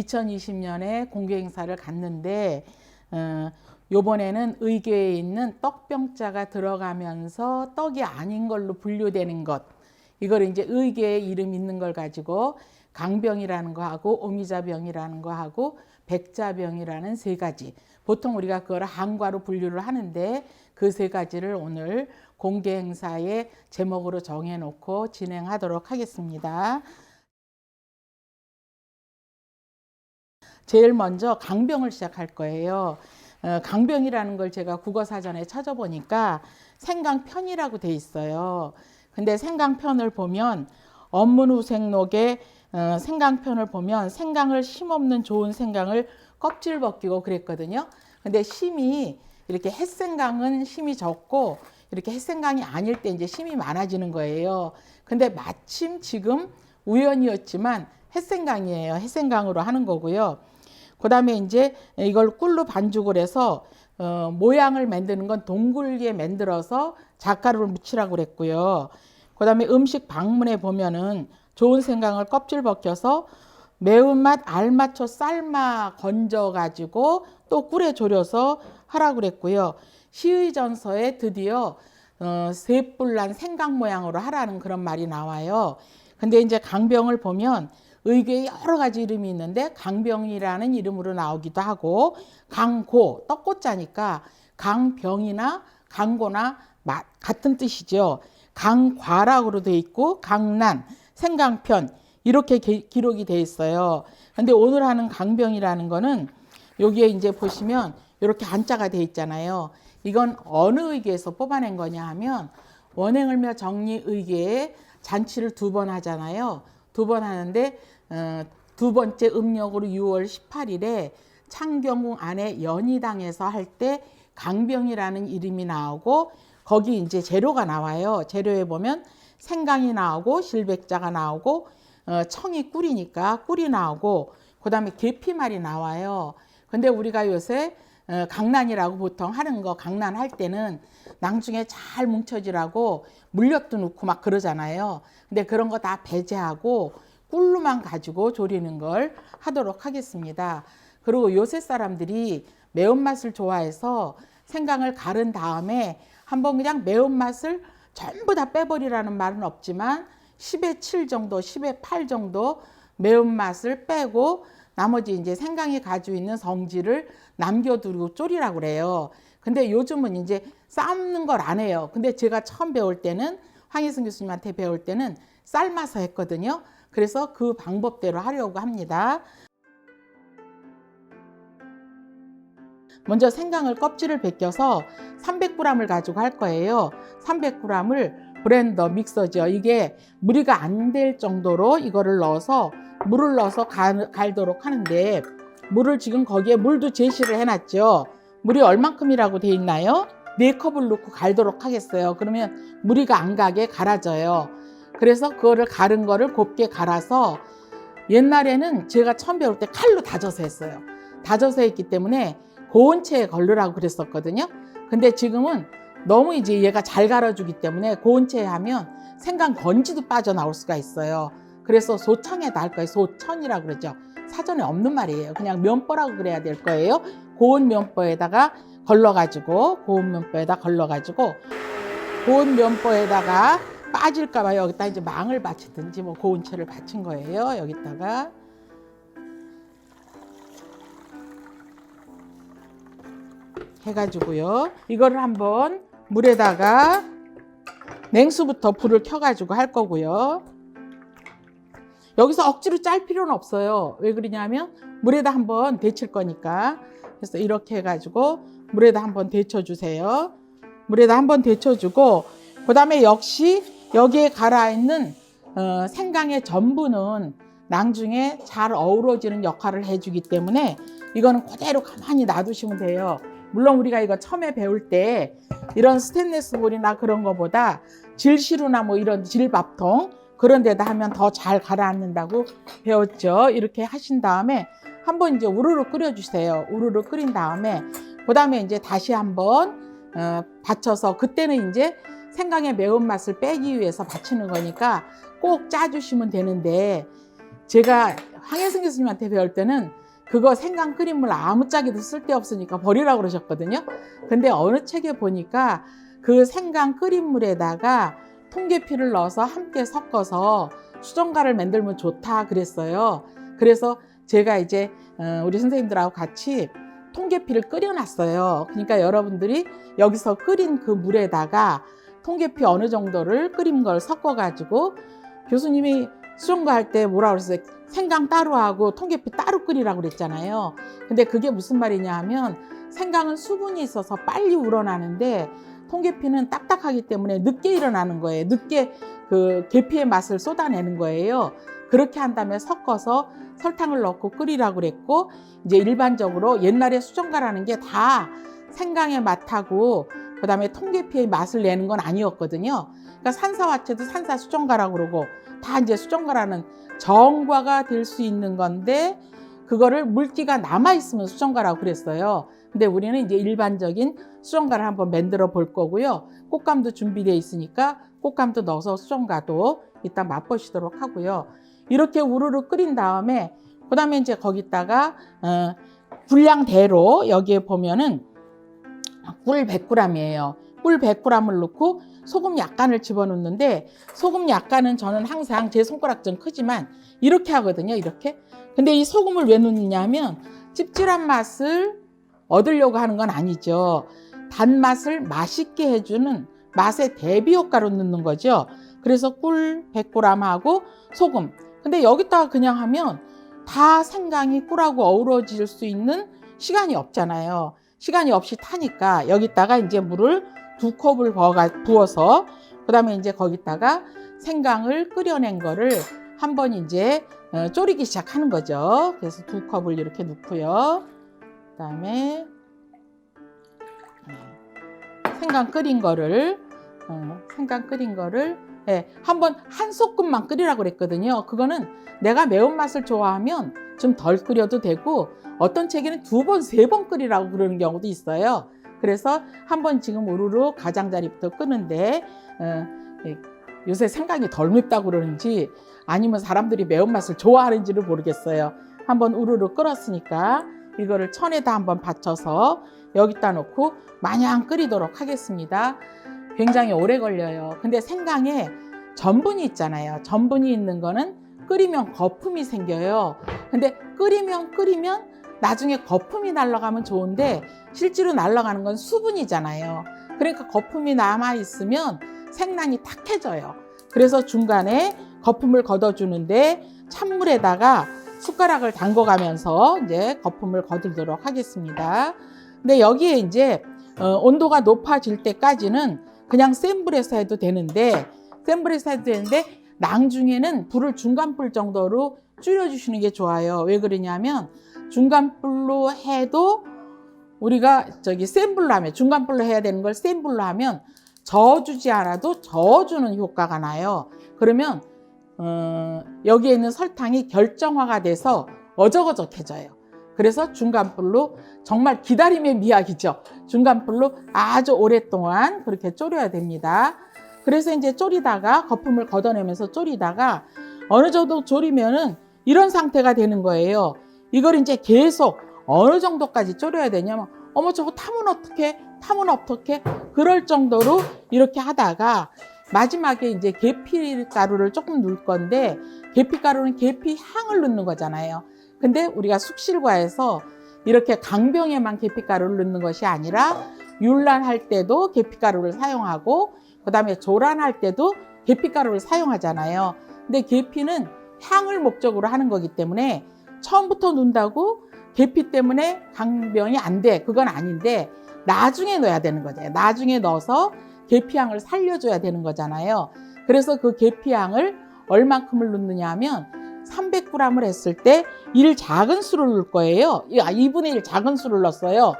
2020년에 공개 행사를 갔는데 요번에는 의궤에 있는 떡병자가 들어가면서 떡이 아닌 걸로 분류되는 것, 이걸 이제 의궤에 이름 있는 걸 가지고 강병이라는 거 하고 오미자병이라는 거 하고 백자병이라는 세 가지, 보통 우리가 그걸 한과로 분류를 하는데 그 세 가지를 오늘 공개 행사의 제목으로 정해놓고 진행하도록 하겠습니다. 제일 먼저 강병을 시작할 거예요. 강병이라는 걸 제가 국어사전에 찾아보니까 생강편이라고 돼 있어요. 근데 생강편을 보면 언문후생록에 생강편을 보면 생강을 심없는 좋은 생강을 껍질 벗기고 그랬거든요. 근데 심이 이렇게 햇생강은 심이 적고 이렇게 햇생강이 아닐 때 이제 심이 많아지는 거예요. 근데 마침 지금 우연이었지만 햇생강이에요. 햇생강으로 하는 거고요. 그 다음에 이제 이걸 꿀로 반죽을 해서 모양을 만드는 건 동글게 만들어서 잣가루를 묻히라고 그랬고요. 그 다음에 음식 방문에 보면은 좋은 생강을 껍질 벗겨서 매운맛 알맞춰 삶아 건져가지고 또 꿀에 졸여서 하라고 그랬고요. 시의전서에 드디어 셋불난 생강 모양으로 하라는 그런 말이 나와요. 근데 이제 강병을 보면 의궤에 여러 가지 이름이 있는데 강병이라는 이름으로 나오기도 하고 강고, 떡고자니까 강병이나 강고나 같은 뜻이죠. 강과라고 되어 있고 강난, 생강편 이렇게 기록이 되어 있어요. 근데 오늘 하는 강병이라는 거는 여기에 이제 보시면 이렇게 한자가 되어 있잖아요. 이건 어느 의궤에서 뽑아낸 거냐 하면 원행을며 정리의궤에 잔치를 2번 하잖아요. 2번 하는데 두 번째 음력으로 6월 18일에 창경궁 안에 연희당에서 할 때 강병이라는 이름이 나오고 거기 이제 재료가 나와요. 재료에 보면 생강이 나오고 실백자가 나오고 청이 꿀이니까 꿀이 나오고 그 다음에 계피말이 나와요. 근데 우리가 요새 강난이라고 보통 하는 거, 강난 할 때는 낭중에 잘 뭉쳐지라고 물엿도 넣고 막 그러잖아요. 근데 그런 거 다 배제하고 꿀로만 가지고 조리는 걸 하도록 하겠습니다. 그리고 요새 사람들이 매운맛을 좋아해서 생강을 갈은 다음에 한번 그냥 매운맛을 전부 다 빼버리라는 말은 없지만 10의 7 정도, 10의 8 정도 매운맛을 빼고 나머지 이제 생강이 가지고 있는 성질을 남겨두고 졸이라고 그래요. 근데 요즘은 이제 삶는 걸 안 해요. 근데 제가 처음 배울 때는 황희승 교수님한테 배울 때는 삶아서 했거든요. 그래서 그 방법대로 하려고 합니다. 먼저 생강을 껍질을 벗겨서 300g을 가지고 할 거예요. 300g을 블렌더, 믹서죠. 이게 무리가 안 될 정도로 이거를 넣어서 물을 넣어서 갈도록 하는데 물을 지금 거기에 물도 제시를 해놨죠. 물이 얼만큼이라고 돼 있나요? 4컵을 넣고 갈도록 하겠어요. 그러면 무리가 안 가게 갈아져요. 그래서 그거를 갈은 거를 곱게 갈아서 옛날에는 제가 처음 배울 때 칼로 다져서 했어요. 다져서 했기 때문에 고온 체에 걸르라고 그랬었거든요. 근데 지금은 너무 이제 얘가 잘 갈아주기 때문에 고온 체에 하면 생강 건지도 빠져나올 수가 있어요. 그래서 소청에다 할 거예요. 소천이라고 그러죠. 사전에 없는 말이에요. 그냥 면보라고 그래야 될 거예요. 고온 면보에다가 걸러가지고 고온 면보에다가 빠질까봐 여기다 이제 망을 받치든지 뭐 고온체를 받친 거예요. 여기다가 해가지고요. 이거를 한번 물에다가 냉수부터 불을 켜가지고 할 거고요. 여기서 억지로 짤 필요는 없어요. 왜 그러냐면 물에다 한번 데칠 거니까. 그래서 이렇게 해가지고 물에다 한번 데쳐주세요. 물에다 한번 데쳐주고 그 다음에 역시 여기에 갈아있는 생강의 전분은 낭중에 잘 어우러지는 역할을 해주기 때문에 이거는 그대로 가만히 놔두시면 돼요. 물론 우리가 이거 처음에 배울 때 이런 스테인리스 볼이나 그런 거보다 질시루나 뭐 이런 질밥통 그런 데다 하면 더 잘 가라앉는다고 배웠죠. 이렇게 하신 다음에 한번 이제 우르르 끓여주세요. 우르르 끓인 다음에 그 다음에 이제 다시 한번 받쳐서 그때는 이제 생강의 매운맛을 빼기 위해서 받치는 거니까 꼭 짜주시면 되는데 제가 황혜승 교수님한테 배울 때는 그거 생강 끓인 물 아무짝에도 쓸데없으니까 버리라고 그러셨거든요. 근데 어느 책에 보니까 그 생강 끓인 물에다가 통계피를 넣어서 함께 섞어서 수정가를 만들면 좋다 그랬어요. 그래서 제가 이제 우리 선생님들하고 같이 통계피를 끓여놨어요. 그러니까 여러분들이 여기서 끓인 그 물에다가 통계피 어느 정도를 끓인 걸 섞어가지고 교수님이 수정과 할 때 뭐라 그랬어요? 생강 따로 하고 통계피 따로 끓이라고 그랬잖아요. 근데 그게 무슨 말이냐 하면 생강은 수분이 있어서 빨리 우러나는데 통계피는 딱딱하기 때문에 늦게 일어나는 거예요. 늦게 그 계피의 맛을 쏟아내는 거예요. 그렇게 한 다음에 섞어서 설탕을 넣고 끓이라고 그랬고, 이제 일반적으로 옛날에 수정가라는 게 다 생강의 맛하고 그다음에 통계피의 맛을 내는 건 아니었거든요. 그러니까 산사화채도 산사 수정가라고 그러고 다 이제 수정가라는 정과가 될 수 있는 건데 그거를 물기가 남아 있으면 수정가라고 그랬어요. 근데 우리는 이제 일반적인 수정가를 한번 만들어 볼 거고요. 꽃감도 준비되어 있으니까 꽃감도 넣어서 수정가도 이따 맛보시도록 하고요. 이렇게 우르르 끓인 다음에 그다음에 이제 거기다가 분량대로 여기에 보면은 꿀 100g이에요. 꿀 100g을 넣고 소금 약간을 집어넣는데 소금 약간은 저는 항상 제 손가락 좀 크지만 이렇게 하거든요. 이렇게. 근데 이 소금을 왜 넣느냐 하면 찝찝한 맛을 얻으려고 하는 건 아니죠. 단맛을 맛있게 해주는 맛의 대비 효과로 넣는 거죠. 그래서 꿀 100g하고 소금. 근데 여기다가 그냥 하면 다 생강이 꿀하고 어우러질 수 있는 시간이 없잖아요. 시간이 없이 타니까 여기다가 이제 물을 2컵을 부어서 그다음에 이제 거기다가 생강을 끓여낸 거를 한번 이제 졸이기 시작하는 거죠. 그래서 2컵을 이렇게 넣고요. 그다음에 생강 끓인 거를 한번 한 소끔만 끓이라고 그랬거든요. 그거는 내가 매운맛을 좋아하면 좀 덜 끓여도 되고 어떤 책에는 2번, 3번 끓이라고 그러는 경우도 있어요. 그래서 한번 지금 우르르 가장자리부터 끄는데 요새 생강이 덜 맵다고 그러는지 아니면 사람들이 매운맛을 좋아하는지를 모르겠어요. 한번 우르르 끓었으니까 이거를 천에다 한번 받쳐서 여기다 놓고 마냥 끓이도록 하겠습니다. 굉장히 오래 걸려요. 근데 생강에 전분이 있잖아요. 전분이 있는 거는 끓이면 거품이 생겨요. 근데 끓이면 나중에 거품이 날아가면 좋은데 실제로 날아가는 건 수분이잖아요. 그러니까 거품이 남아있으면 생강이 탁해져요. 그래서 중간에 거품을 걷어주는데 찬물에다가 숟가락을 담궈가면서 이제 거품을 거두도록 하겠습니다. 근데 여기에 이제 온도가 높아질 때까지는 그냥 센 불에서 해도 되는데 나중에는 불을 중간불 정도로 줄여주시는 게 좋아요. 왜 그러냐면 중간불로 해도 우리가 센 불로 하면 중간불로 해야 되는 걸 센 불로 하면 저어주지 않아도 저어주는 효과가 나요. 그러면 여기에 있는 설탕이 결정화가 돼서 어적어적해져요. 그래서 중간불로 정말 기다림의 미학이죠. 중간불로 아주 오랫동안 그렇게 졸여야 됩니다. 그래서 이제 졸이다가 거품을 걷어내면서 졸이다가 어느 정도 졸이면은 이런 상태가 되는 거예요. 이걸 이제 계속 어느 정도까지 졸여야 되냐면 어머 저거 타면 어떡해 그럴 정도로 이렇게 하다가 마지막에 이제 계피가루를 조금 넣을 건데 계피가루는 계피 향을 넣는 거잖아요. 근데 우리가 숙실과에서 이렇게 강병에만 계피가루를 넣는 것이 아니라 율란할 때도 계피가루를 사용하고 그다음에 조란할 때도 계피가루를 사용하잖아요. 근데 계피는 향을 목적으로 하는 거기 때문에 처음부터 넣는다고 계피 때문에 강병이 안 돼. 그건 아닌데 나중에 넣어야 되는 거죠. 나중에 넣어서 계피향을 살려줘야 되는 거잖아요. 그래서 그 계피향을 얼만큼을 넣느냐 하면 300g을 했을 때 1 작은 수를 넣을 거예요. 2분의 1 작은 수를 넣었어요.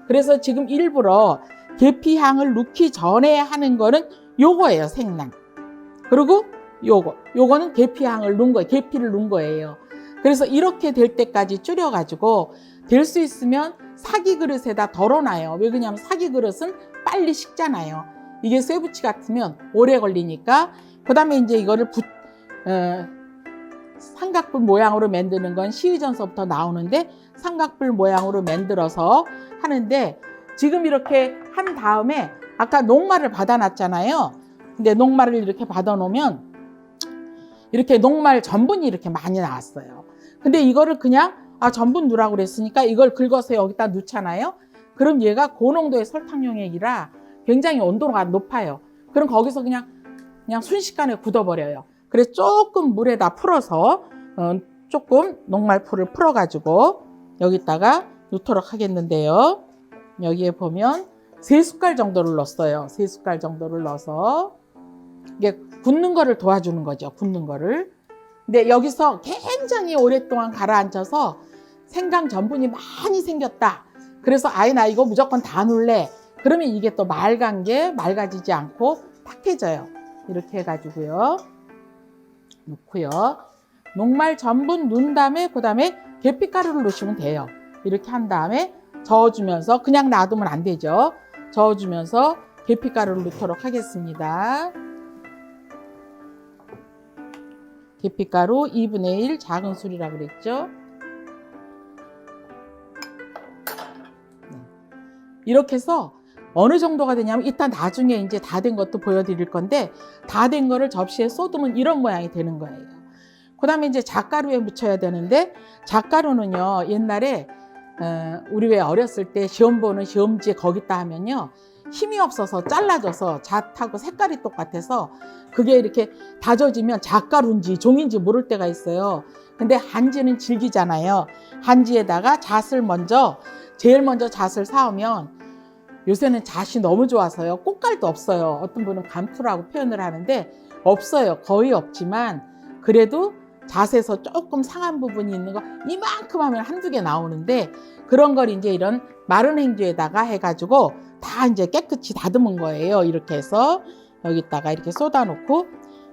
그래서 지금 일부러 계피향을 넣기 전에 하는 거는 요거예요, 생강. 그리고 요거는 계피향을 넣은 거예요. 계피를 넣은 거예요. 그래서 이렇게 될 때까지 줄여가지고 될 수 있으면 사기 그릇에다 덜어놔요. 왜 그러냐면 사기 그릇은 빨리 식잖아요. 이게 쇠붙이 같으면 오래 걸리니까. 그 다음에 이제 이거를 삼각뿔 모양으로 만드는 건 시의전서부터 나오는데 삼각뿔 모양으로 만들어서 하는데 지금 이렇게 한 다음에 아까 녹말을 받아놨잖아요. 근데 녹말을 이렇게 받아놓으면 이렇게 녹말 전분이 이렇게 많이 나왔어요. 근데 이거를 그냥 전분 넣으라고 그랬으니까 이걸 긁어서 여기다 넣잖아요. 그럼 얘가 고농도의 설탕용액이라 굉장히 온도가 높아요. 그럼 거기서 그냥 순식간에 굳어버려요. 그래서 조금 물에다 풀어서 조금 녹말풀을 풀어가지고 여기다가 넣도록 하겠는데요. 여기에 보면 3숟갈 정도를 넣었어요. 3숟갈 정도를 넣어서 이게 굳는 거를 도와주는 거죠. 굳는 거를. 근데 여기서 굉장히 오랫동안 가라앉혀서 생강 전분이 많이 생겼다. 그래서 나 이거 무조건 다 넣을래. 그러면 이게 또 맑아지지 않고 탁해져요. 이렇게 해가지고요. 넣고요. 녹말 전분 넣은 다음에 그 다음에 계피가루를 넣으시면 돼요. 이렇게 한 다음에 저어주면서 그냥 놔두면 안 되죠. 저어주면서 계피가루를 넣도록 하겠습니다. 계피가루 2분의 1 작은 술이라고 그랬죠. 이렇게 해서 어느 정도가 되냐면 이따 나중에 이제 다 된 것도 보여드릴 건데 다 된 거를 접시에 쏟으면 이런 모양이 되는 거예요. 그 다음에 이제 잣가루에 묻혀야 되는데 잣가루는요 옛날에 우리 왜 어렸을 때 시험 보는 시험지에 거기다 하면요 힘이 없어서 잘라져서 잣하고 색깔이 똑같아서 그게 이렇게 다져지면 잣가루인지 종인지 모를 때가 있어요. 근데 한지는 질기잖아요. 한지에다가 제일 먼저 잣을 사오면 요새는 잣이 너무 좋아서요. 꽃갈도 없어요. 어떤 분은 감투라고 표현을 하는데 없어요. 거의 없지만 그래도 잣에서 조금 상한 부분이 있는 거 이만큼 하면 한두 개 나오는데 그런 걸 이제 이런 마른 행주에다가 해가지고 다 이제 깨끗이 다듬은 거예요. 이렇게 해서 여기다가 이렇게 쏟아놓고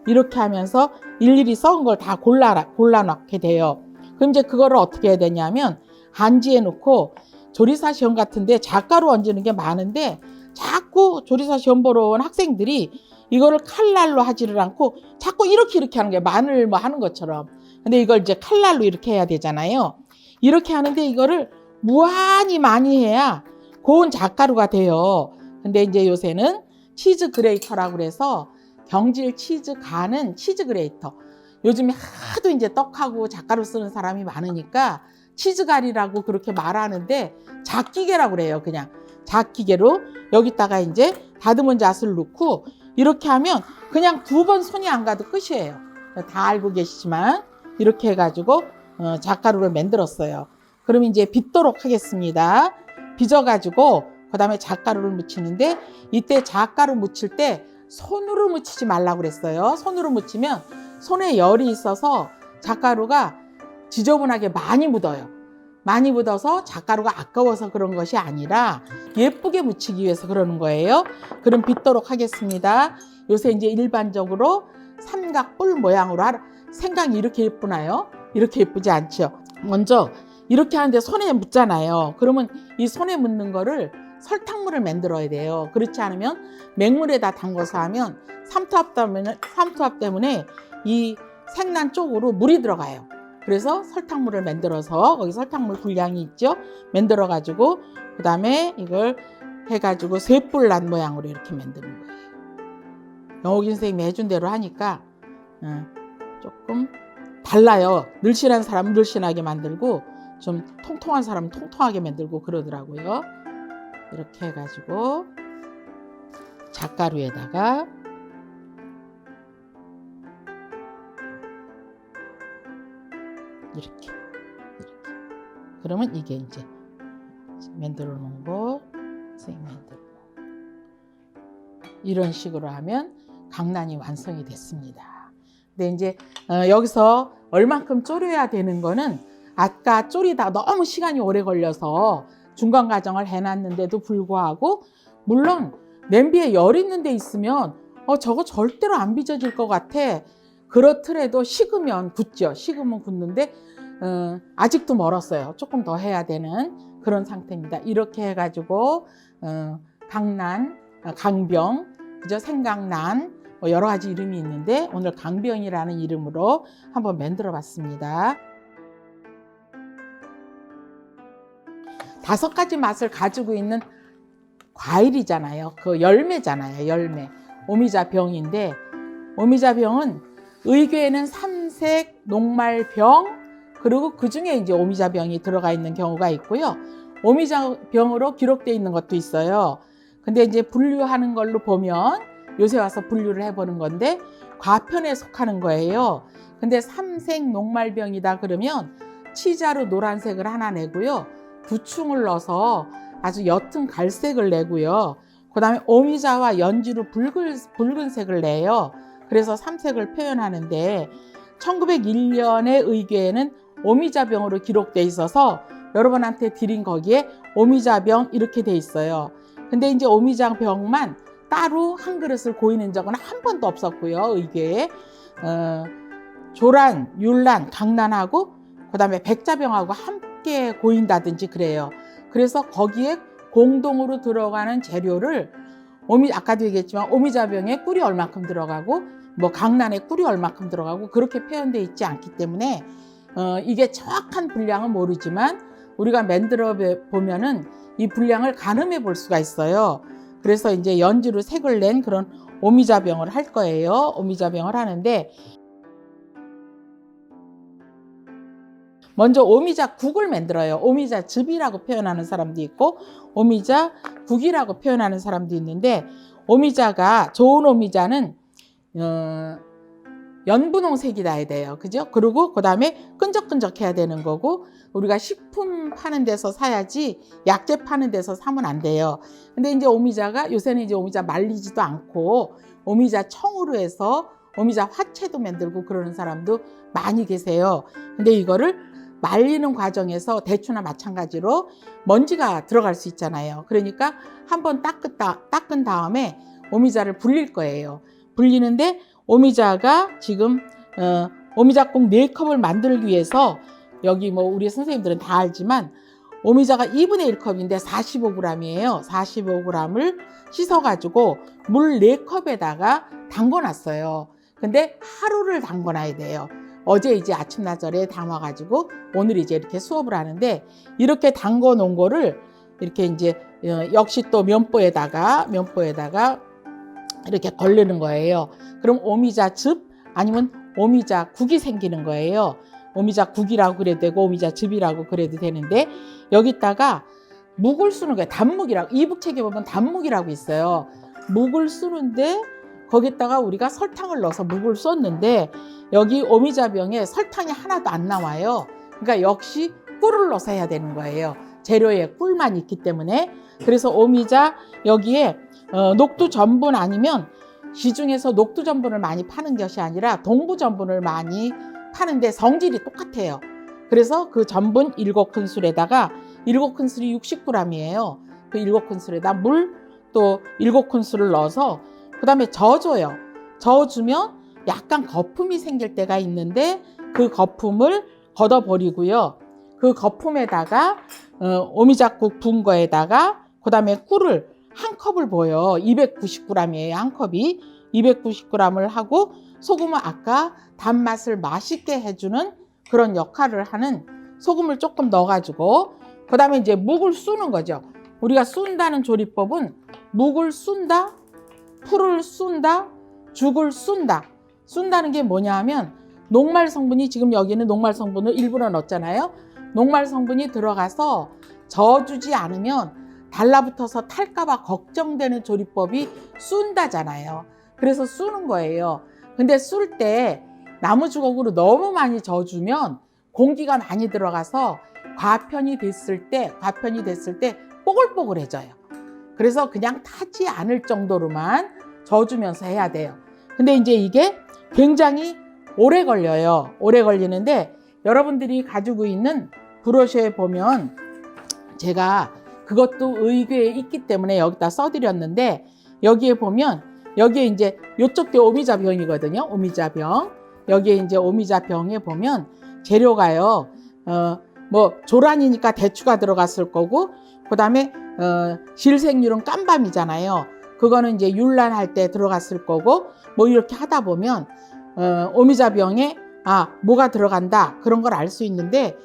이렇게 하면서 일일이 썩은 걸 다 골라놓게 돼요. 그럼 이제 그거를 어떻게 해야 되냐면 한지에 놓고 조리사 시험 같은데 잣가루 얹는 게 많은데 자꾸 조리사 시험 보러 온 학생들이 이거를 칼날로 하지를 않고 자꾸 이렇게 하는 게 마늘 뭐 하는 것처럼. 근데 이걸 이제 칼날로 이렇게 해야 되잖아요. 이렇게 하는데 이거를 무한히 많이 해야 고운 잣가루가 돼요. 근데 이제 요새는 치즈 그레이터라고 그래서 경질 치즈 가는 치즈 그레이터. 요즘에 하도 이제 떡하고 잣가루 쓰는 사람이 많으니까 치즈갈이라고 그렇게 말하는데 잣기계라고 그래요. 그냥 잣기계로 여기다가 이제 다듬은 잣을 넣고 이렇게 하면 그냥 2번 손이 안 가도 끝이에요. 다 알고 계시지만 이렇게 해가지고 잣가루를 만들었어요. 그럼 이제 빚도록 하겠습니다. 빚어가지고 그 다음에 잣가루를 묻히는데 이때 잣가루 묻힐 때 손으로 묻히지 말라고 그랬어요. 손으로 묻히면 손에 열이 있어서 잣가루가 지저분하게 많이 묻어요. 많이 묻어서 잣가루가 아까워서 그런 것이 아니라 예쁘게 묻히기 위해서 그러는 거예요. 그럼 빚도록 하겠습니다. 요새 이제 일반적으로 삼각뿔 모양으로 생강이 이렇게 예쁘나요? 이렇게 예쁘지 않죠? 먼저 이렇게 하는데 손에 묻잖아요. 그러면 이 손에 묻는 거를 설탕물을 만들어야 돼요. 그렇지 않으면 맹물에다 담궈서 하면 삼투압 때문에 이 생난 쪽으로 물이 들어가요. 그래서 설탕물을 만들어서 거기 설탕물 분량이 있죠. 만들어 가지고 그 다음에 이걸 해가지고 쇠뿔 난 모양으로 이렇게 만드는 거예요. 영옥이 선생님이 해준 대로 하니까 조금 달라요. 늘씬한 사람은 늘씬하게 만들고 좀 통통한 사람은 통통하게 만들고 그러더라고요. 이렇게 해가지고 잣가루에다가 이렇게 그러면 이게 이제 만들어 놓은 거 선생님 만들고 이런 식으로 하면 강난이 완성이 됐습니다. 근데 이제 여기서 얼만큼 졸여야 되는 거는 아까 졸이다 너무 시간이 오래 걸려서 중간 과정을 해놨는데도 불구하고 물론 냄비에 열 있는 데 있으면 저거 절대로 안 빚어질 것 같아. 그렇더라도 식으면 굳죠. 식으면 굳는데 아직도 멀었어요. 조금 더 해야 되는 그런 상태입니다. 이렇게 해가지고 강난, 강병, 그죠? 생강난, 뭐 여러 가지 이름이 있는데 오늘 강병이라는 이름으로 한번 만들어 봤습니다. 5가지 맛을 가지고 있는 과일이잖아요. 그 열매잖아요. 열매. 오미자병인데 오미자병은 의궤에는 삼색, 녹말병 그리고 그 중에 이제 오미자병이 들어가 있는 경우가 있고요. 오미자병으로 기록되어 있는 것도 있어요. 근데 이제 분류하는 걸로 보면 요새 와서 분류를 해보는 건데 과편에 속하는 거예요. 근데 삼색 녹말병이다 그러면 치자로 노란색을 하나 내고요. 부충을 넣어서 아주 옅은 갈색을 내고요. 그 다음에 오미자와 연지로 붉은색을 내요. 그래서 삼색을 표현하는데 1901년의 의궤에는 오미자병으로 기록돼 있어서 여러분한테 드린 거기에 오미자병 이렇게 돼 있어요. 근데 이제 오미자병만 따로 한 그릇을 고이는 적은 한 번도 없었고요. 의궤에 조란, 율란, 강란하고 그 다음에 백자병하고 함께 고인다든지 그래요. 그래서 거기에 공동으로 들어가는 재료를 아까도 얘기했지만 오미자병에 꿀이 얼마큼 들어가고 뭐 강란에 꿀이 얼마큼 들어가고 그렇게 표현되어 있지 않기 때문에 이게 정확한 분량은 모르지만 우리가 만들어 보면은 이 분량을 가늠해 볼 수가 있어요. 그래서 이제 연지로 색을 낸 그런 오미자병을 할 거예요. 오미자병을 하는데 먼저 오미자국을 만들어요. 오미자즙이라고 표현하는 사람도 있고 오미자국이라고 표현하는 사람도 있는데 좋은 오미자는 연분홍색이 나야 돼요. 그죠? 그리고 그 다음에 끈적끈적해야 되는 거고 우리가 식품 파는 데서 사야지 약재 파는 데서 사면 안 돼요. 근데 이제 오미자가 요새는 이제 오미자 말리지도 않고 오미자 청으로 해서 오미자 화채도 만들고 그러는 사람도 많이 계세요. 근데 이거를 말리는 과정에서 대추나 마찬가지로 먼지가 들어갈 수 있잖아요. 그러니까 한번 닦은 다음에 오미자를 불릴 거예요. 불리는데 오미자가 지금 오미자국 4컵을 만들기 위해서 여기 뭐 우리 선생님들은 다 알지만 오미자가 2분의 1컵인데 45g이에요. 45g을 씻어가지고 물 4컵에다가 담궈놨어요. 근데 하루를 담궈놔야 돼요. 어제 이제 아침나절에 담아가지고 오늘 이제 이렇게 수업을 하는데 이렇게 담궈 놓은 거를 이렇게 이제 역시 또 면보에다가 이렇게 걸르는 거예요. 그럼 오미자즙 아니면 오미자국이 생기는 거예요. 오미자국이라고 그래도 되고 오미자즙이라고 그래도 되는데 여기다가 묵을 쓰는 거예요. 단묵이라고 이북책에 보면 단묵이라고 있어요. 묵을 쓰는데 거기다가 우리가 설탕을 넣어서 묵을 썼는데 여기 오미자병에 설탕이 하나도 안 나와요. 그러니까 역시 꿀을 넣어서 해야 되는 거예요. 재료에 꿀만 있기 때문에. 그래서 오미자 여기에 녹두전분 아니면 시중에서 녹두전분을 많이 파는 것이 아니라 동부전분을 많이 파는데 성질이 똑같아요. 그래서 그 전분 7큰술에다가 7큰술이 60g이에요. 그 7큰술에다 물 또 7큰술을 넣어서 그 다음에 저어줘요. 저어주면 약간 거품이 생길 때가 있는데 그 거품을 걷어버리고요. 그 거품에다가 오미자국 부은 거에다가 그 다음에 꿀을 한 컵을 부어요. 290g이에요. 한 컵이 290g을 하고 소금은 아까 단맛을 맛있게 해주는 그런 역할을 하는 소금을 조금 넣어가지고 그 다음에 이제 묵을 쑤는 거죠. 우리가 쏜다는 조리법은 묵을 쏜다, 풀을 쏜다, 죽을 쏜다. 쏜다는 게 뭐냐 하면 녹말 성분이 지금 여기는 녹말 성분을 일부러 넣었잖아요. 녹말 성분이 들어가서 저어주지 않으면 달라붙어서 탈까봐 걱정되는 조리법이 쏜다잖아요. 그래서 쑤는 거예요. 근데 쏠 때 나무 주걱으로 너무 많이 저어주면 공기가 많이 들어가서 과편이 됐을 때 뽀글뽀글해져요. 그래서 그냥 타지 않을 정도로만 저어주면서 해야 돼요. 근데 이제 이게 굉장히 오래 걸려요. 오래 걸리는데 여러분들이 가지고 있는 브로셔에 보면 제가 그것도 의궤에 있기 때문에 여기다 써드렸는데 여기에 보면 여기에 이제 요쪽도 오미자병이거든요. 오미자병. 여기에 이제 오미자병에 보면 재료가요. 뭐 조란이니까 대추가 들어갔을 거고 그다음에 질색률은 깜밤이잖아요. 그거는 이제 윤란할 때 들어갔을 거고, 뭐 이렇게 하다 보면 오미자병에 뭐가 들어간다 그런 걸 알 수 있는데,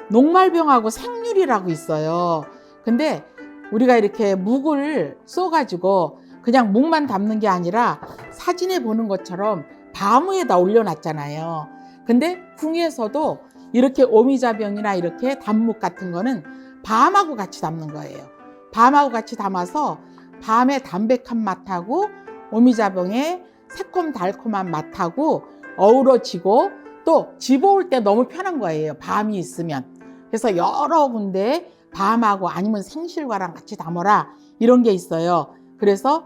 녹말병하고 생률이라고 있어요. 근데 우리가 이렇게 묵을 쏘가지고 그냥 묵만 담는 게 아니라 사진에 보는 것처럼 밤위에다 올려놨잖아요. 근데 궁에서도 이렇게 오미자병이나 이렇게 단묵 같은 거는 밤하고 같이 담는 거예요. 밤하고 같이 담아서 밤의 담백한 맛하고 오미자병의 새콤달콤한 맛하고 어우러지고 또 집어올 때 너무 편한 거예요. 밤이 있으면. 그래서 여러 군데 밤하고 아니면 생실과랑 같이 담아라 이런 게 있어요. 그래서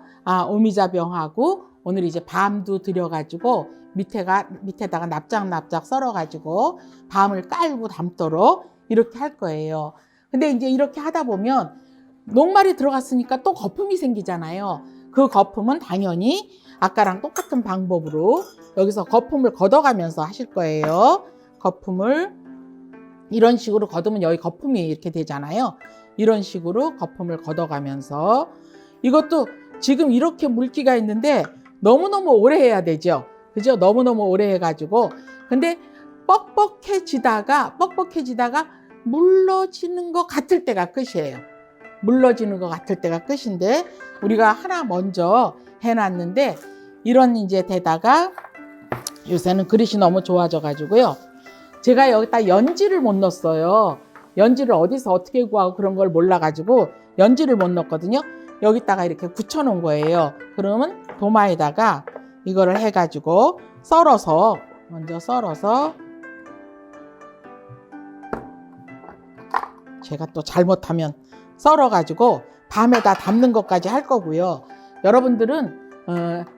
오미자병하고 오늘 이제 밤도 들여가지고 밑에다가 납작납작 썰어가지고 밤을 깔고 담도록 이렇게 할 거예요. 근데 이제 이렇게 하다 보면 녹말이 들어갔으니까 또 거품이 생기잖아요. 그 거품은 당연히 아까랑 똑같은 방법으로 여기서 거품을 걷어가면서 하실 거예요. 거품을 이런 식으로 걷으면 여기 거품이 이렇게 되잖아요. 이런 식으로 거품을 걷어가면서 이것도 지금 이렇게 물기가 있는데 너무너무 오래 해야 되죠. 그죠? 너무너무 오래 해가지고 근데 뻑뻑해지다가 물러지는 것 같을 때가 끝이에요. 물러지는 것 같을 때가 끝인데 우리가 하나 먼저 해놨는데 이런 이제 데다가 요새는 그릇이 너무 좋아져 가지고요. 제가 여기다 연지를 못 넣었어요. 연지를 어디서 어떻게 구하고 그런 걸 몰라 가지고 연지를 못 넣었거든요. 여기다가 이렇게 굳혀 놓은 거예요. 그러면 도마에다가 이거를 해 가지고 먼저 썰어서 제가 또 잘못하면 썰어가지고 밤에다 담는 것까지 할 거고요. 여러분들은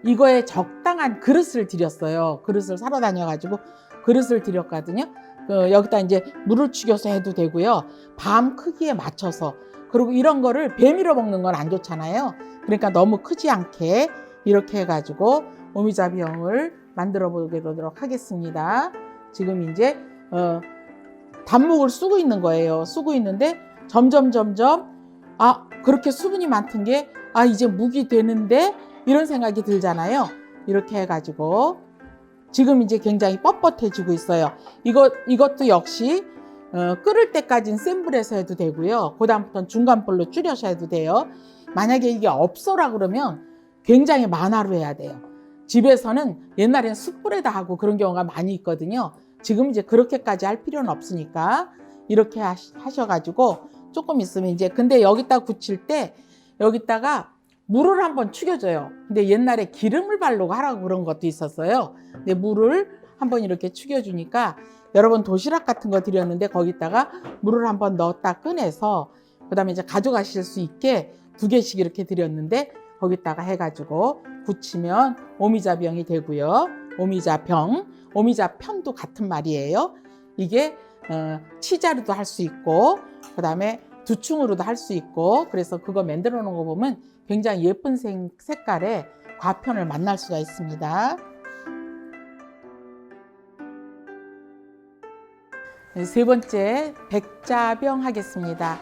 이거에 적당한 그릇을 드렸어요. 그릇을 사러 다녀가지고 그릇을 드렸거든요. 여기다 이제 물을 죽여서 해도 되고요. 밤 크기에 맞춰서. 그리고 이런 거를 배밀어 먹는 건 안 좋잖아요. 그러니까 너무 크지 않게 이렇게 해가지고 오미자병을 만들어 보도록 하겠습니다. 지금 이제 단묵을 쓰고 있는 거예요. 쓰고 있는데 점점 그렇게 수분이 많던 게 이제 묵이 되는데 이런 생각이 들잖아요. 이렇게 해가지고 지금 이제 굉장히 뻣뻣해지고 있어요. 이것도 역시 끓을 때까지는 센 불에서 해도 되고요. 그다음부터는 중간불로 줄여서 해도 돼요. 만약에 이게 없어라 그러면 굉장히 만화로 해야 돼요. 집에서는 옛날엔 숯불에다 하고 그런 경우가 많이 있거든요. 지금 이제 그렇게까지 할 필요는 없으니까 이렇게 하셔가지고 조금 있으면 이제 근데 여기다 굳힐 때 여기다가 물을 한번 축여줘요. 근데 옛날에 기름을 바르고 하라고 그런 것도 있었어요. 근데 물을 한번 이렇게 축여주니까 여러분 도시락 같은 거 드렸는데 거기다가 물을 한번 넣었다 꺼내서 그다음에 이제 가져가실 수 있게 2개씩 이렇게 드렸는데 거기다가 해가지고 굳히면 오미자병이 되고요. 오미자편도 같은 말이에요. 이게 치자로도 할 수 있고 그다음에 두충으로도 할 수 있고 그래서 그거 만들어 놓은 거 보면 굉장히 예쁜 색깔의 과편을 만날 수가 있습니다. 세 번째 백자병 하겠습니다.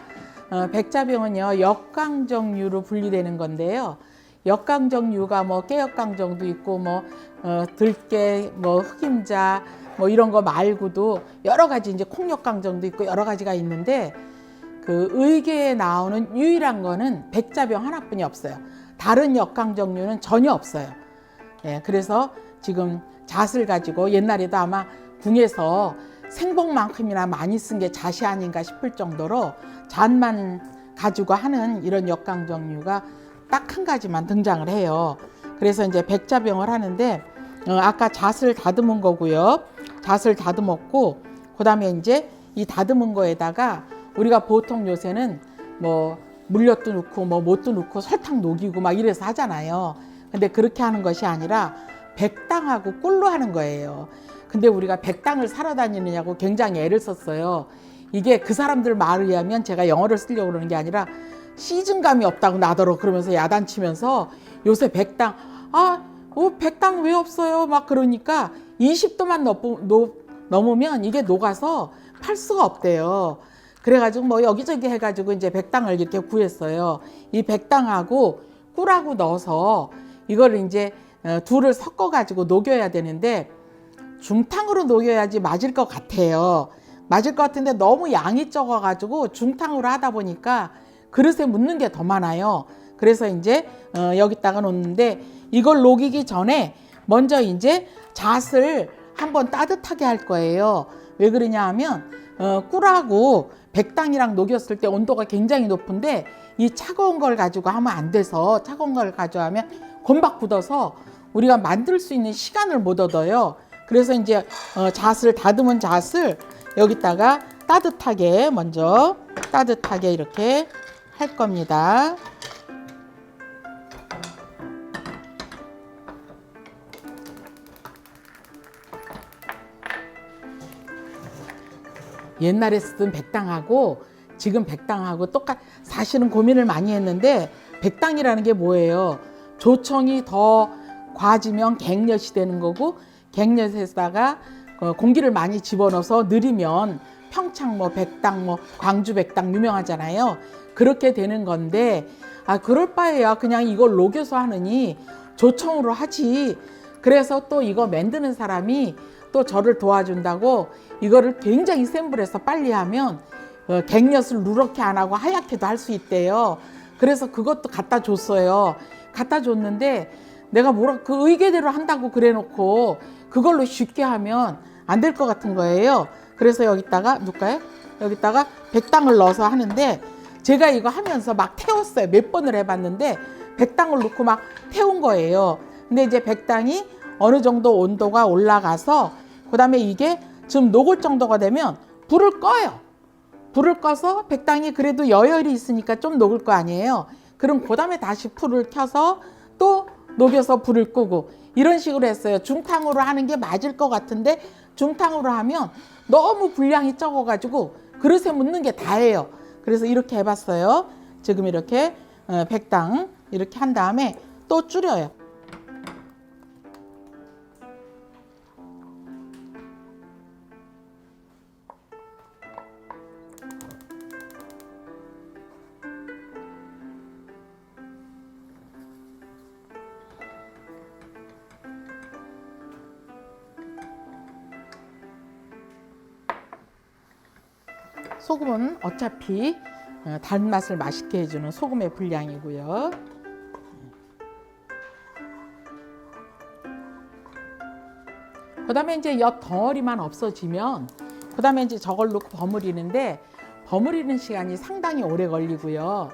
백자병은요 역강정류로 분리되는 건데요. 역강정류가 뭐 깨역강정도 있고 뭐 들깨, 뭐 흑임자 뭐 이런 거 말고도 여러 가지 이제 콩역강정도 있고 여러 가지가 있는데 그 의계에 나오는 유일한 거는 백자병 하나뿐이 없어요. 다른 역강정류는 전혀 없어요. 예, 그래서 지금 잣을 가지고 옛날에도 아마 궁에서 생복만큼이나 많이 쓴 게 잣이 아닌가 싶을 정도로 잣만 가지고 하는 이런 역강정류가 딱 한 가지만 등장을 해요. 그래서 이제 백자병을 하는데 아까 잣을 다듬은 거고요. 잣을 다듬었고 그다음에 이제 이 다듬은 거에다가 우리가 보통 요새는 뭐 물엿도 넣고 뭐 못도 넣고 설탕 녹이고 막 이래서 하잖아요. 근데 그렇게 하는 것이 아니라 백당하고 꿀로 하는 거예요. 근데 우리가 백당을 사러 다니느냐고 굉장히 애를 썼어요. 이게 그 사람들 말에 의하면 제가 영어를 쓰려고 그러는 게 아니라 시즌감이 없다고 나더러 그러면서 야단치면서 요새 백당 백당 왜 없어요? 막 그러니까 20도만 넘으면 이게 녹아서 팔 수가 없대요. 그래가지고 뭐 여기저기 해가지고 이제 백당을 이렇게 구했어요. 이 백당하고 꿀하고 넣어서 이걸 이제 둘을 섞어 가지고 녹여야 되는데 중탕으로 녹여야지 맞을 것 같아요. 맞을 것 같은데 너무 양이 적어 가지고 중탕으로 하다 보니까 그릇에 묻는 게 더 많아요. 그래서 이제 여기다가 놓는데 이걸 녹이기 전에 먼저 이제 잣을 한번 따뜻하게 할 거예요. 왜 그러냐 하면 꿀하고 백당이랑 녹였을 때 온도가 굉장히 높은데 이 차가운 걸 가지고 하면 안 돼서 차가운 걸 가져가면 곤박 굳어서 우리가 만들 수 있는 시간을 못 얻어요. 그래서 이제 잣을 다듬은 잣을 여기다가 따뜻하게 먼저 따뜻하게 이렇게 할 겁니다. 옛날에 쓰던 백당하고 지금 백당하고 사실은 고민을 많이 했는데 백당이라는 게 뭐예요? 조청이 더 과지면 갱엿이 되는 거고 갱엿에다가 공기를 많이 집어넣어서 느리면 평창 백당 광주 백당 유명하잖아요. 그렇게 되는 건데 그럴 바에야 그냥 이걸 녹여서 하느니 조청으로 하지. 그래서 또 이거 만드는 사람이 또 저를 도와준다고 이거를 굉장히 센 불에서 빨리 하면 갱엿을 누렇게 안 하고 하얗게도 할 수 있대요. 그래서 그것도 갖다 줬어요. 갖다 줬는데 내가 그 의계대로 한다고 그래 놓고 그걸로 쉽게 하면 안 될 것 같은 거예요. 그래서 여기다가 넣을까요? 여기다가 백당을 넣어서 하는데 제가 이거 하면서 막 태웠어요. 몇 번을 해봤는데 백당을 넣고 막 태운 거예요. 근데 이제 백당이 어느 정도 온도가 올라가서 그다음에 이게 좀 녹을 정도가 되면 불을 꺼요. 불을 꺼서 백당이 그래도 여열이 있으니까 좀 녹을 거 아니에요. 그럼 그다음에 다시 불을 켜서 또 녹여서 불을 끄고 이런 식으로 했어요. 중탕으로 하는 게 맞을 것 같은데 중탕으로 하면 너무 분량이 적어가지고 그릇에 묻는 게 다예요. 그래서 이렇게 해봤어요. 지금 이렇게 백당 이렇게 한 다음에 또 줄여요. 소금은 어차피 단맛을 맛있게 해주는 소금의 분량이고요. 그 다음에 이제 엿 덩어리만 없어지면 그 다음에 이제 저걸 넣고 버무리는데 버무리는 시간이 상당히 오래 걸리고요.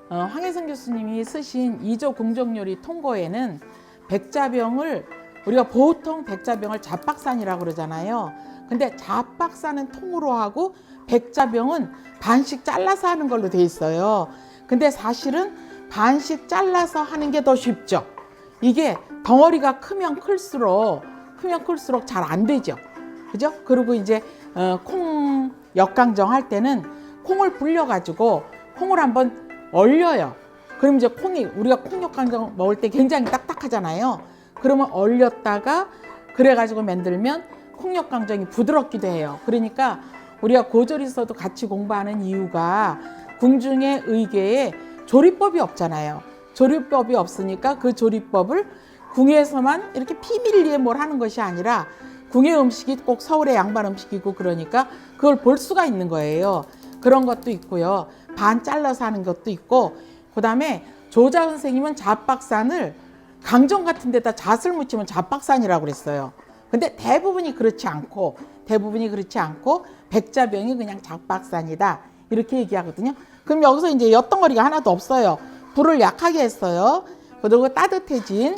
황혜선 교수님이 쓰신 2조 궁정요리 통고에는 백자병을 우리가 보통 백자병을 잡박산이라고 그러잖아요. 근데 잡박산은 통으로 하고 백자병은 반씩 잘라서 하는 걸로 돼 있어요. 근데 사실은 반씩 잘라서 하는 게 더 쉽죠. 이게 덩어리가 크면 클수록 잘 안 되죠. 그죠? 그리고 이제 콩 역강정 할 때는 콩을 불려가지고 콩을 한번 얼려요. 그럼 이제 콩이 우리가 콩 역강정 먹을 때 굉장히 딱딱하잖아요. 그러면 얼렸다가 그래가지고 만들면 콩 역강정이 부드럽기도 해요. 그러니까 우리가 고조리서도 같이 공부하는 이유가 궁중의 의궤에 조리법이 없잖아요. 조리법이 없으니까 그 조리법을 궁에서만 이렇게 피밀리에 뭘 하는 것이 아니라 궁의 음식이 꼭 서울의 양반 음식이고 그러니까 그걸 볼 수가 있는 거예요. 그런 것도 있고요. 반 잘라서 하는 것도 있고 그다음에 조자 선생님은 잡박산을 강정 같은 데다 잣을 묻히면 잡박산이라고 그랬어요. 근데 대부분이 그렇지 않고 백자병이 그냥 잡박산이다 이렇게 얘기하거든요. 그럼 여기서 이제 엿덩어리가 하나도 없어요. 불을 약하게 했어요. 그리고 따뜻해진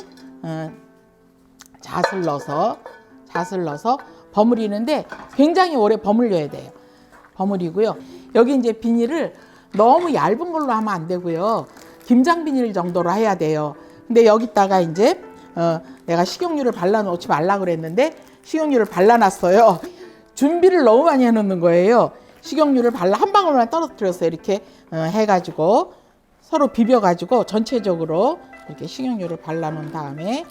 잣을 넣어서 버무리는데 굉장히 오래 버무려야 돼요. 버무리고요. 여기 이제 비닐을 너무 얇은 걸로 하면 안 되고요. 김장 비닐 정도로 해야 돼요. 근데 여기다가 이제 내가 식용유를 발라놓지 말라 그랬는데 식용유를 발라놨어요. 준비를 너무 많이 해놓는 거예요. 식용유를 한 방울만 떨어뜨렸어요. 이렇게 해가지고 서로 비벼가지고 전체적으로 이렇게 식용유를 발라놓은 다음에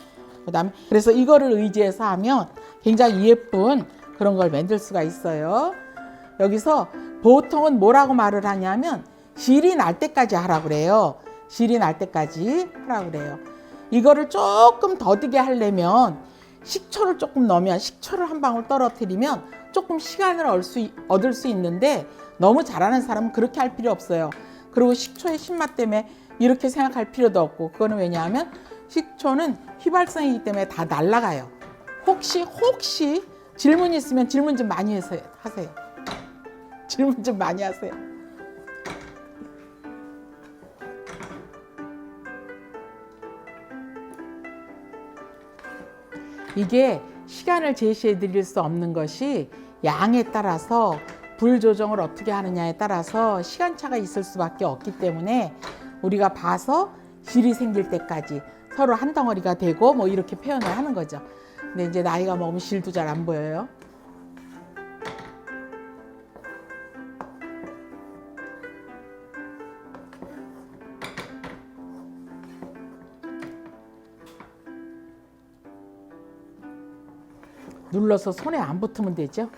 그다음에 그래서 이거를 의지해서 하면 굉장히 예쁜 그런 걸 만들 수가 있어요. 여기서 보통은 뭐라고 말을 하냐면 질이 날 때까지 하라 그래요. 질이 날 때까지 하라고 그래요. 이거를 조금 더디게 하려면 식초를 조금 넣으면, 식초를 한 방울 떨어뜨리면 조금 시간을 얻을 수 있는데, 너무 잘하는 사람은 그렇게 할 필요 없어요. 그리고 식초의 신맛 때문에 이렇게 생각할 필요도 없고, 그거는 왜냐하면 식초는 휘발성이기 때문에 다 날아가요. 혹시 질문 있으면 질문 좀 많이 하세요. 질문 좀 많이 하세요. 이게 시간을 제시해 드릴 수 없는 것이, 양에 따라서 불 조정을 어떻게 하느냐에 따라서 시간차가 있을 수밖에 없기 때문에 우리가 봐서 질이 생길 때까지 서로 한 덩어리가 되고 뭐 이렇게 표현을 하는 거죠. 근데 이제 나이가 먹으면 질도 잘 안 보여요. 눌러서 손에 안 붙으면 되죠.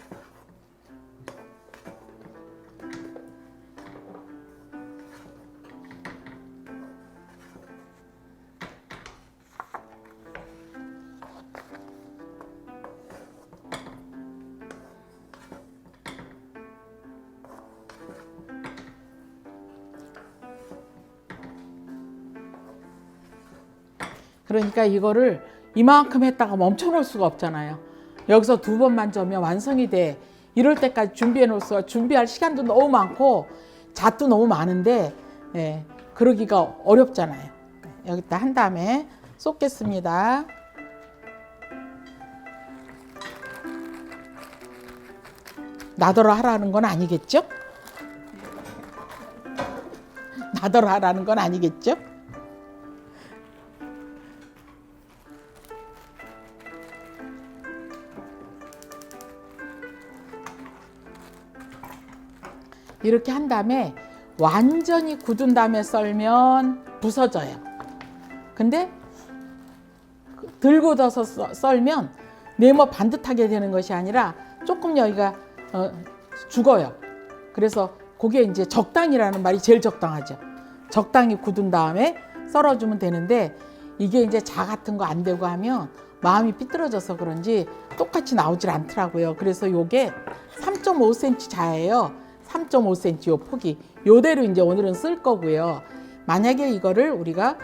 그러니까 이거를 이만큼 했다가 멈춰 놓을 수가 없잖아요. 여기서 2번만 저으면 완성이 돼. 이럴 때까지 준비해 놓을 수가, 준비할 시간도 너무 많고 잣도 너무 많은데, 그러기가 어렵잖아요. 여기다 한 다음에 쏟겠습니다. 나더러 하라는 건 아니겠죠? 나더러 하라는 건 아니겠죠? 이렇게 한 다음에 완전히 굳은 다음에 썰면 부서져요. 근데 들고 둬서 썰면 네모 반듯하게 되는 것이 아니라 조금 여기가 죽어요. 그래서 그게 이제 적당이라는 말이 제일 적당하죠. 적당히 굳은 다음에 썰어주면 되는데, 이게 이제 자 같은 거 안 되고 하면 마음이 삐뚤어져서 그런지 똑같이 나오질 않더라고요. 그래서 요게 3.5cm 자예요. 3.5cm 요 폭이. 요대로 이제 오늘은 쓸 거고요. 만약에 이거를 우리가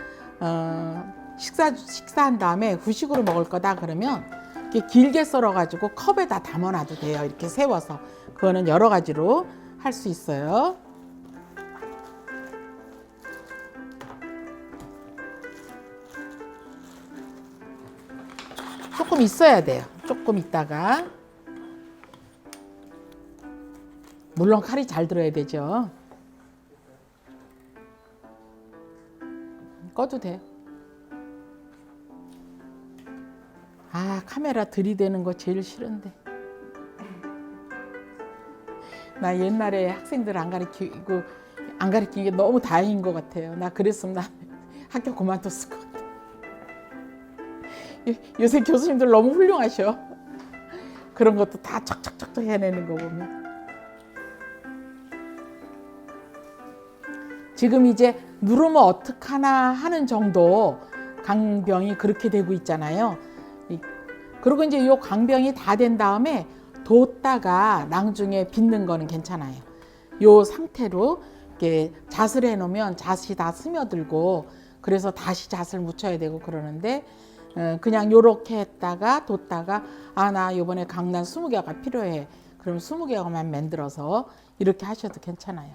식사한 다음에 후식으로 먹을 거다 그러면 이렇게 길게 썰어 가지고 컵에다 담아 놔도 돼요. 이렇게 세워서. 그거는 여러 가지로 할 수 있어요. 조금 있어야 돼요. 조금 있다가. 물론 칼이 잘 들어야 되죠. 꺼도 돼요. 아, 카메라 들이대는 거 제일 싫은데. 나 옛날에 학생들 안 가르치는 게 너무 다행인 것 같아요. 나 그랬으면 나 학교 그만뒀을 것 같아. 요새 교수님들 너무 훌륭하셔. 그런 것도 다 척척척척 해내는 거 보면. 지금 이제 누르면 어떡하나 하는 정도 강병이 그렇게 되고 있잖아요. 그리고 이제 이 강병이 다 된 다음에 뒀다가 낭중에 빚는 거는 괜찮아요. 이 상태로 이렇게 잣을 해놓으면 잣이 다 스며들고, 그래서 다시 잣을 묻혀야 되고 그러는데, 그냥 요렇게 했다가 뒀다가, 아, 나 이번에 강난 20개가 필요해. 그럼 20개만 만들어서 이렇게 하셔도 괜찮아요.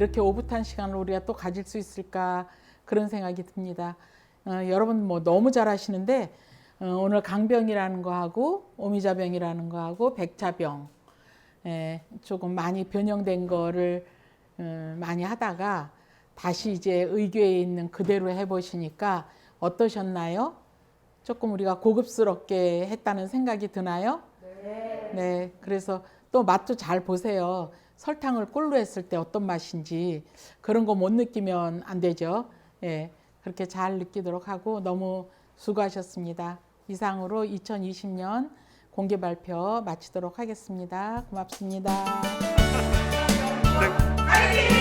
이렇게 오붓한 시간을 우리가 또 가질 수 있을까 그런 생각이 듭니다. 여러분 뭐 너무 잘하시는데 오늘 강병이라는 거하고 오미자병이라는 거하고 백자병 조금 많이 변형된 거를 많이 하다가 다시 이제 의궤에 있는 그대로 해보시니까 어떠셨나요? 조금 우리가 고급스럽게 했다는 생각이 드나요? 네. 그래서 또 맛도 잘 보세요. 설탕을 꿀로 했을 때 어떤 맛인지 그런 거 못 느끼면 안 되죠. 예. 그렇게 잘 느끼도록 하고 너무 수고하셨습니다. 이상으로 2020년 공개 발표 마치도록 하겠습니다. 고맙습니다. 화이팅!